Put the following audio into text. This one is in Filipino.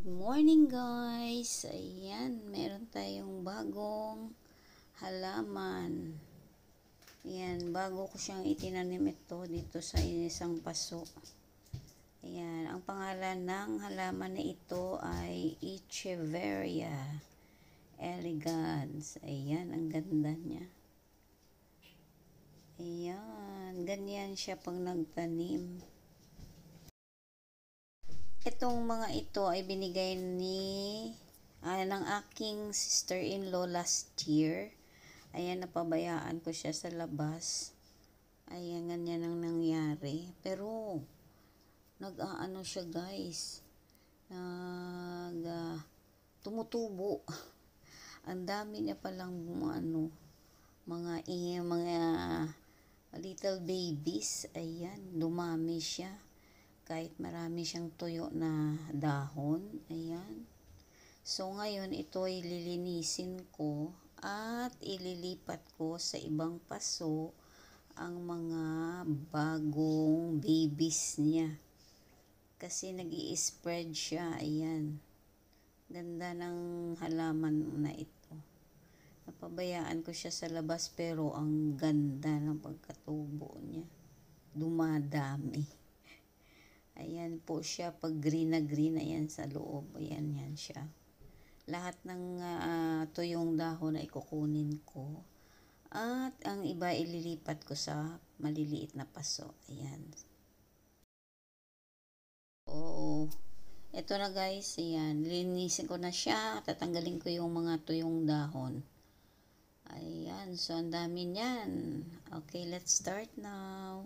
Good morning guys! Ayan, meron tayong bagong halaman. Ayan, bago ko siyang itinanim ito dito sa isang paso. Ayan, ang pangalan ng halaman na ito ay Echeveria elegans. Ayan, ang ganda niya. Ayan, ganyan siya pag nagtanim. Itong mga ito ay binigay ng aking sister-in-law last year. Ayan, napabayaan ko siya sa labas. Ayan, ganyan ang nangyari. Pero, nag-aano siya guys. Tumutubo. Ang dami niya palang mga little babies. Ayan, dumami siya. Kahit marami siyang tuyo na dahon. Ayan. So, ngayon, ito ay lilinisin ko at ililipat ko sa ibang paso ang mga bagong babies niya. Kasi nag-i-spread siya. Ayan. Ganda ng halaman na ito. Napabayaan ko siya sa labas pero ang ganda ng pagkatubo niya. Dumadami. Ayan po siya, pag green na green, ayan sa loob, ayan yan siya. Lahat ng tuyong dahon ay kukunin ko. At ang iba ililipat ko sa maliliit na paso. Ayan. Oo. Ito na guys, ayan. Linisin ko na siya. Tatanggalin ko yung mga tuyong dahon. Ayan, so ang dami niyan. Okay, let's start now.